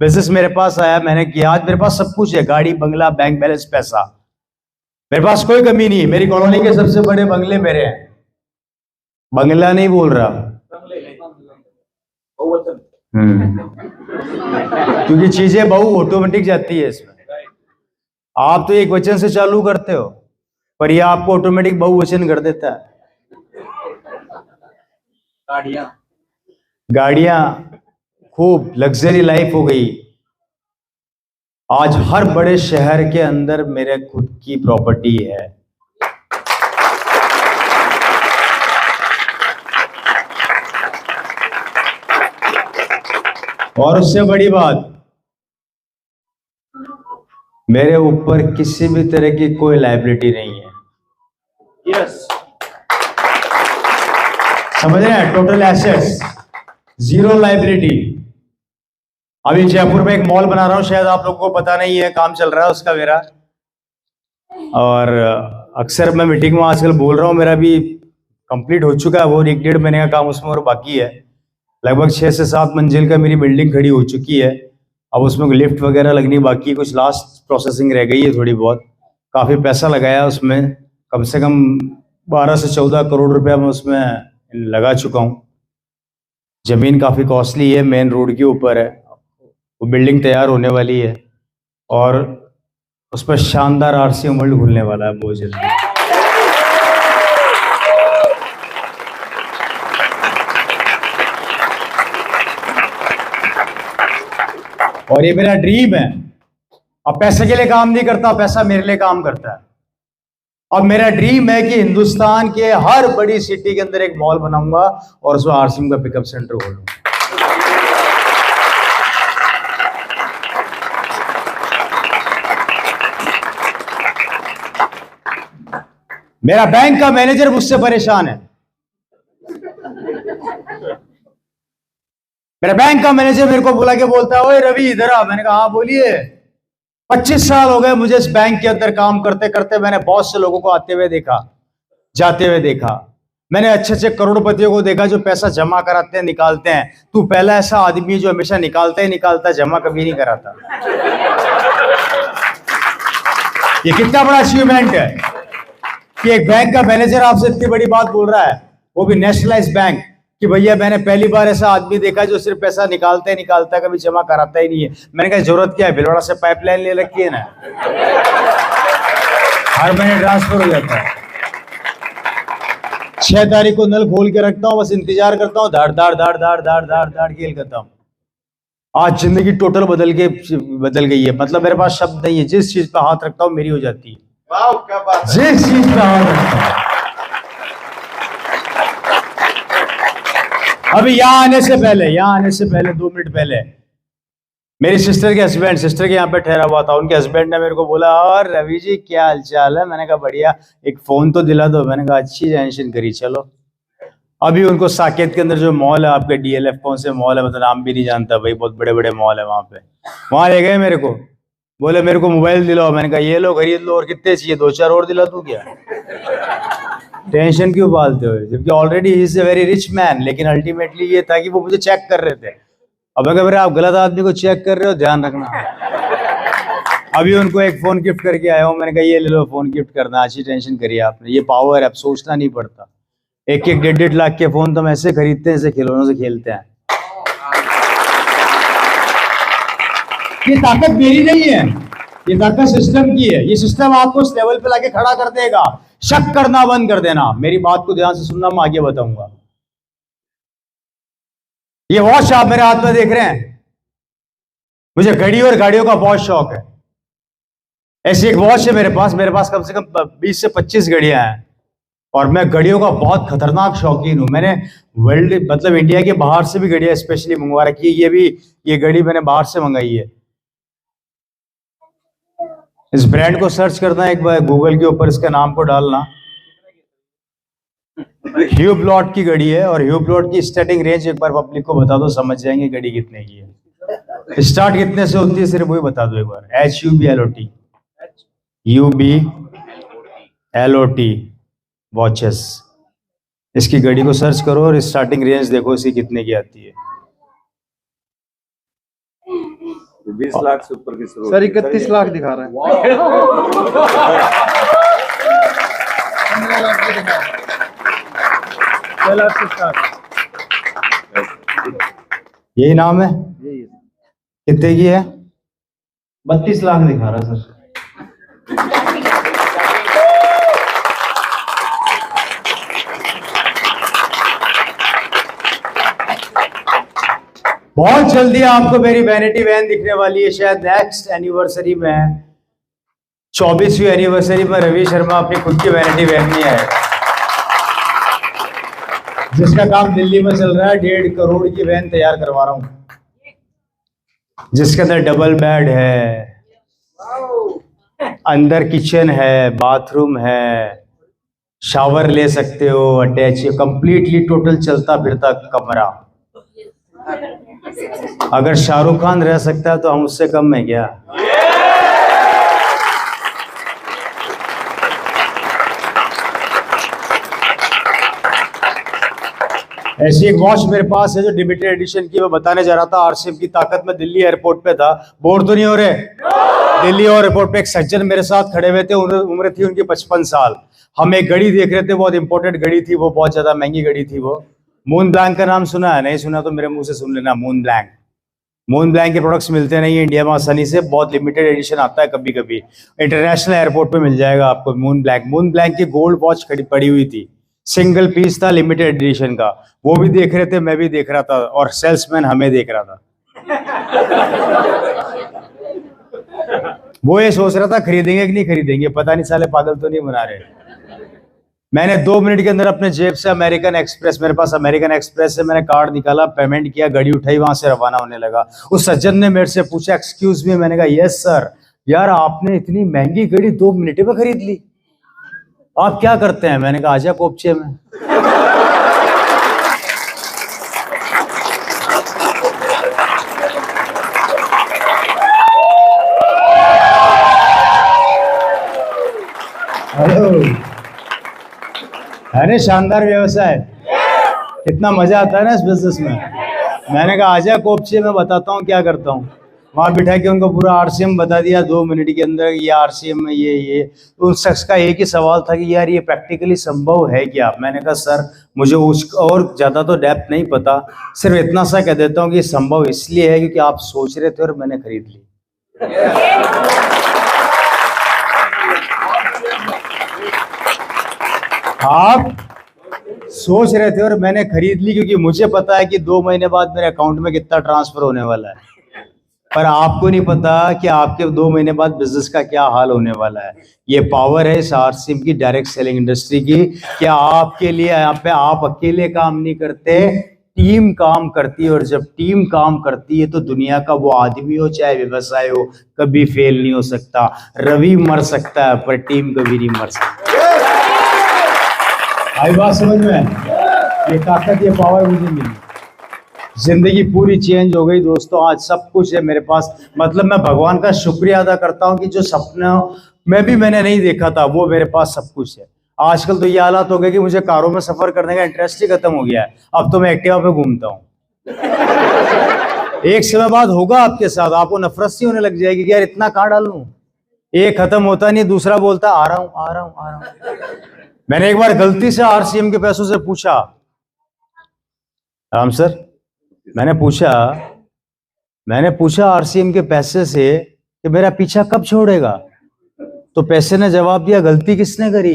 Business मेरे पास आया, मैंने किया। आज मेरे पास सब कुछ है, गाड़ी, बंगला, बैंक बैलेंस, पैसा। मेरे पास कोई कमी नहीं है। मेरी कॉलोनी के सबसे बड़े बंगले मेरे हैं। बंगला नहीं बोल रहा, क्योंकि चीजें बहु ऑटोमेटिक जाती है इसमें। आप तो एक वचन से चालू करते हो, पर यह आपको ऑटोमेटिक बहुवचन कर देता है। गाड़ियां खूब लग्जरी लाइफ हो गई। आज हर बड़े शहर के अंदर मेरे खुद की प्रॉपर्टी है। और उससे बड़ी बात, मेरे ऊपर किसी भी तरह की कोई लायबिलिटी नहीं है। यस, समझ रहे हैं? Total assets, zero liability. अभी जयपुर में एक मॉल बना रहा हूं, शायद आप लोगों को पता नहीं है, काम चल रहा है उसका मेरा। और अक्सर मैं मीटिंग में आजकल बोल रहा हूं, मेरा भी कंप्लीट हो चुका है वो 1-1.5 महीने का काम उसमें और बाकी है। लगभग 6 से 7 मंजिल का मेरी बिल्डिंग खड़ी हो चुकी है। अब उसमें लिफ्ट वगैरह लगनी बाकी, कुछ लास्ट प्रोसेसिंग रह गई है थोड़ी बहुत। काफ़ी पैसा लगाया उसमें, कम से कम 12 से 14 करोड़ रुपया मैं उसमें लगा चुका हूँ। ज़मीन काफ़ी कॉस्टली है, मेन रोड के ऊपर है। वो बिल्डिंग तैयार होने वाली है और उस पर शानदार RCM वर्ल्ड खुलने वाला है बहुत जल्दी। और ये मेरा ड्रीम है। अब पैसे के लिए काम नहीं करता, पैसा मेरे लिए काम करता है। अब मेरा ड्रीम है कि हिंदुस्तान के हर बड़ी सिटी के अंदर एक मॉल बनाऊंगा और उसमें RCM का पिकअप सेंटर खोलूंगा। मेरा बैंक का मैनेजर मुझसे परेशान है। मेरा बैंक का मैनेजर मेरे को बुला के बोलता है, ओए रवि इधर आ। मैंने कहा हाँ बोलिए। 25 साल हो गए मुझे इस बैंक के अंदर काम करते करते। मैंने बहुत से लोगों को आते हुए देखा, जाते हुए देखा। मैंने अच्छे अच्छे करोड़पतियों को देखा जो पैसा जमा कराते हैं, निकालते हैं। तू पहला ऐसा आदमी जो हमेशा निकालता ही निकालता, जमा कभी नहीं कराता। ये कितना बड़ा अचीवमेंट है कि एक बैंक का मैनेजर आपसे इतनी बड़ी बात बोल रहा है, वो भी नेशनलाइज्ड बैंक, कि भैया मैंने पहली बार ऐसा आदमी देखा जो सिर्फ पैसा निकालता ही निकालता, कभी जमा कराता ही नहीं है। मैंने कहा जरूरत क्या है, भिलवाड़ा से पाइपलाइन ले रखी है ना, हर महीने ट्रांसफर हो जाता है। 6 तारीख को नल खोल के रखता हूँ, बस इंतजार करता हूँ, धाड़ धाड़ धाड़ धाड़ धाड़ धाड़ धाड़ खेल करता हूँ। आज जिंदगी टोटल बदल गई है। मतलब मेरे पास शब्द नहीं है, जिस चीज पे हाथ रखता हूँ मेरी हो जाती है। वाह क्या बात है। जिस चीज पे हाथ रखता हूँ। अभी यहाँ आने से पहले 2 मिनट पहले मेरी सिस्टर के यहाँ पे ठहरा हुआ था। उनके हस्बैंड ने मेरे को बोला, और रवि जी क्या हालचाल है? मैंने कहा बढ़िया, एक फोन तो दिला दो। मैंने कहा अच्छी टेंशन करी, चलो। अभी उनको साकेत के अंदर जो मॉल है आपके, DLF कौन से मॉल है, मतलब नाम भी नहीं जानता भाई, बहुत बड़े बड़े मॉल है वहां पे। वहां ले गए मेरे को, बोले मेरे को मोबाइल दिलाओ। मैंने कहा ये लो खरीद लो, और कितने चाहिए? 2-4 और दिला दूं क्या? टेंशन क्यों पालते हो? जबकि already he is a very rich man. लेकिन अल्टीमेटली ये था कि वो मुझे चेक कर रहे थे। अब अगर आप गलत आदमी को चेक कर रहे हो, ध्यान रखना। अभी उनको एक फोन गिफ्ट करके आया हूँ। मैंने कहा ये ले लो फोन गिफ्ट करना, अच्छी टेंशन करी आपने। ये पावर है, अब सोचना नहीं पड़ता। 1-1, 1.5 लाख के फोन तो हम ऐसे खरीदते हैं जैसे खिलौनों से खेलते हैं। ये ताकत मेरी नहीं है, ये ताकत सिस्टम की है। ये सिस्टम आपको उस लेवल पे लाके खड़ा कर देगा। शक करना बंद कर देना। मेरी बात को ध्यान से सुनना, मैं आगे बताऊंगा। ये वॉच आप मेरे हाथ में देख रहे हैं, मुझे घड़ी और गाड़ियों का बहुत शौक है। ऐसी एक वॉच है मेरे पास कम से कम 20 से 25 घड़ियां हैं। और मैं घड़ियों का बहुत खतरनाक शौकीन हूं। मैंने वर्ल्ड मतलब इंडिया के बाहर से भी घड़ियां स्पेशली मंगवा रखी है। ये घड़ी मैंने बाहर से मंगाई है। इस ब्रांड को सर्च करना एक बार गूगल के ऊपर, इसका नाम को डालना। ह्यूब्लॉट की घड़ी है। और ह्यूब्लॉट की स्टार्टिंग रेंज एक बार पब्लिक को बता दो, समझ जाएंगे घड़ी कितने की है। स्टार्ट कितने से होती है सिर्फ वही बता दो एक बार। HUBLOT watches. इसकी घड़ी को सर्च करो और स्टार्टिंग रेंज देखो इसकी कितने की आती है। 20 लाख से ऊपर की शुरू सर 31 लाख दिखा रहा है। 6 लाख से स्टार्ट। यही नाम है? यही है। कितने की है? 32 लाख दिखा रहा है सर। बहुत जल्दी आपको मेरी वैनिटी वैन दिखने वाली है, शायद नेक्स्ट एनिवर्सरी में, 24वीं एनिवर्सरी में रवि शर्मा अपनी खुद की वैनिटी वैन में आएगा, जिसका काम दिल्ली में चल रहा है। 1.5 करोड़ की वैन तैयार करवा रहा हूं, जिसके अंदर डबल बेड है, अंदर किचन है, बाथरूम है, शावर ले सकते हो, अटैच, कंप्लीटली टोटल चलता फिरता कमरा। अगर शाहरुख खान रह सकता है तो हम उससे कम है क्या? ऐसी एक वॉच मेरे पास है जो लिमिटेड एडिशन की, मैं बताने जा रहा था आरसीएम की ताकत में। दिल्ली एयरपोर्ट पे था, बोर तो नहीं हो रहे? दिल्ली एयरपोर्ट पे एक सज्जन मेरे साथ खड़े हुए थे, उम्र थी उनकी 55 साल। हम एक घड़ी देख रहे थे, बहुत इंपॉर्टेंट घड़ी थी वो, बहुत ज्यादा महंगी घड़ी थी वो। मून ब्लैंक का नाम सुना है? नहीं सुना तो मेरे मुंह से सुन लेना। मून ब्लैंक, मून ब्लैंक के प्रोडक्ट्स मिलते नहीं है इंडिया में आसानी से, बहुत लिमिटेड एडिशन आता है कभी कभी। इंटरनेशनल एयरपोर्ट पे मिल जाएगा आपको मून ब्लैंक। मून ब्लैंक की गोल्ड वॉच खड़ी पड़ी हुई थी, सिंगल पीस था, लिमिटेड एडिशन का। वो भी देख रहे थे, मैं भी देख रहा था, और सेल्समैन हमें देख रहा था। वो ये सोच रहा था खरीदेंगे कि नहीं खरीदेंगे, पता नहीं साले पागल तो नहीं बना रहे। मैंने 2 मिनट के अंदर अपने जेब से अमेरिकन एक्सप्रेस, मेरे पास अमेरिकन एक्सप्रेस से मैंने कार्ड निकाला, पेमेंट किया, गाड़ी उठाई, वहां से रवाना होने लगा। उस सज्जन ने मेरे से पूछा एक्सक्यूज मी, मैंने कहा यस सर। यार आपने इतनी महंगी गाड़ी 2 मिनट में खरीद ली, आप क्या करते हैं? मैंने कहा आजा कोपचे में। अरे शानदार व्यवसाय, कितना मजा आता है ना इस बिजनेस में। मैंने कहा आजा कोपचे में, बताता हूँ क्या करता हूँ। वहां बिठा के उनको पूरा आरसीएम बता दिया 2 मिनट के अंदर, ये आरसीएम में ये। उस शख्स का एक ही सवाल था कि यार ये प्रैक्टिकली संभव है क्या? मैंने कहा सर मुझे और ज्यादा तो डेप्थ नहीं पता, सिर्फ इतना सा कह देता हूँ कि संभव इसलिए है क्योंकि आप सोच रहे थे और मैंने खरीद ली। आप सोच रहे थे और मैंने खरीद ली क्योंकि मुझे पता है कि 2 महीने बाद मेरे अकाउंट में कितना ट्रांसफर होने वाला है, पर आपको नहीं पता कि आपके 2 महीने बाद बिजनेस का क्या हाल होने वाला है। ये पावर है इस आरसीएम की, डायरेक्ट सेलिंग इंडस्ट्री की। क्या आपके लिए यहाँ पे आप अकेले काम नहीं करते, टीम काम करती है, और जब टीम काम करती है तो दुनिया का वो आदमी हो चाहे व्यवसाय हो, कभी फेल नहीं हो सकता। रवि मर सकता है पर टीम कभी नहीं मर सकती। आई बात समझ में? ये ताकत, ये पावर मुझे मिली, जिंदगी पूरी चेंज हो गई दोस्तों। आज सब कुछ है मेरे पास, मतलब मैं भगवान का शुक्रिया अदा करता हूँ कि जो सपना मैंने नहीं देखा था वो मेरे पास सब कुछ है। आजकल तो ये हालात हो गए कि मुझे कारों में सफर करने का इंटरेस्ट ही खत्म हो गया है, अब तो मैं एक्टिवा पे घूमता हूँ। एक समय बाद होगा आपके साथ, आपको नफरत सी होने लग जाएगी कि यार इतना कहाँ डालूं। एक खत्म होता नहीं, दूसरा बोलता आ रहा हूँ आ रहा हूँ आ रहा हूँ। मैंने एक बार गलती से आरसीएम के पैसों से पूछा, राम सर, मैंने पूछा आरसीएम के पैसे से कि मेरा पीछा कब छोड़ेगा, तो पैसे ने जवाब दिया गलती किसने करी।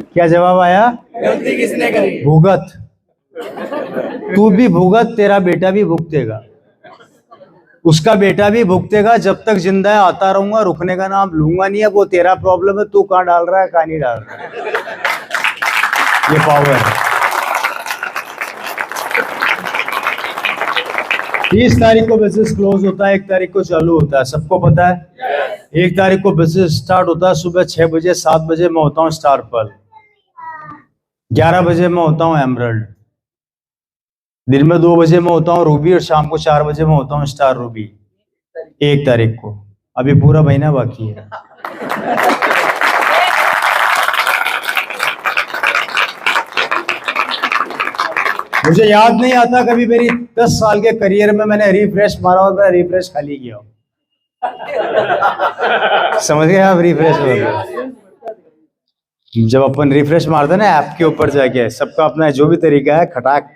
क्या जवाब आया? गलती किसने करी? भुगत, तू भी भुगत, तेरा बेटा भी भुगतेगा, उसका बेटा भी भुगतेगा। जब तक जिंदा है आता रहूंगा, रुकने का नाम लूंगा नहीं है। वो तेरा प्रॉब्लम है, तू कहाँ डाल रहा है कहाँ नहीं डाल रहा है। ये पावर है। 30 तारीख को बिजनेस क्लोज होता है, 1 तारीख को चालू होता है, सबको पता है। 1 तारीख को बिजनेस स्टार्ट होता है सुबह 6 बजे, 7 बजे मैं होता हूँ स्टार पर्ल, 11 बजे मैं होता हूँ एमरल्ड, दिन में 2 बजे मैं होता हूँ रूबी, और शाम को 4 बजे मैं होता हूँ स्टार रूबी। 1 तारीख को, अभी पूरा महीना बाकी है। मुझे याद नहीं आता कभी मेरी 10 साल के करियर में मैंने रिफ्रेश मारा और मैं रिफ्रेश खाली किया। समझ गए आप? रिफ्रेश जब अपन रिफ्रेश मारते हैं ना ऐप के ऊपर जाके, सबका अपना जो भी तरीका है, खटाक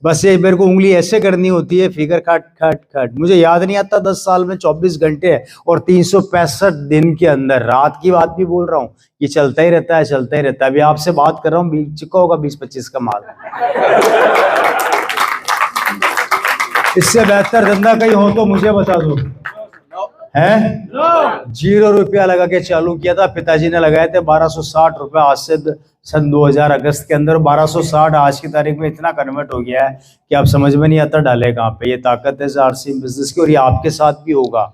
बस ये मेरे को उंगली ऐसे करनी होती है, फिगर खट खट खट। मुझे याद नहीं आता 10 साल में 24 घंटे और 365 दिन के अंदर, रात की बात भी बोल रहा हूँ, ये चलता ही रहता है, चलता ही रहता है। अभी आपसे बात कर रहा हूँ, बीच चुका होगा 20-25 का माल। इससे बेहतर धंधा कहीं हो तो मुझे बता दो। है 0 रुपया लगा के चालू किया था, पिताजी ने लगाए थे 1260 रुपए आज से सन 2000 अगस्त के अंदर। 1260 आज की तारीख में इतना कन्वर्ट हो गया है कि आप समझ में नहीं आता डाले कहाँ पे। ये ताकत है आरसी बिजनेस की, और ये आपके साथ भी होगा,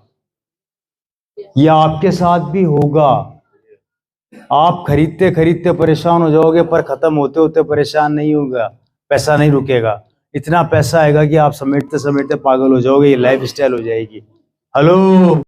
ये आपके साथ भी होगा। आप खरीदते खरीदते परेशान हो जाओगे, पर खत्म होते होते परेशान नहीं होगा, पैसा नहीं रुकेगा। इतना पैसा आएगा कि आप समेटते समेटते पागल हो जाओगे, ये लाइफ स्टाइल हो जाएगी। हेलो।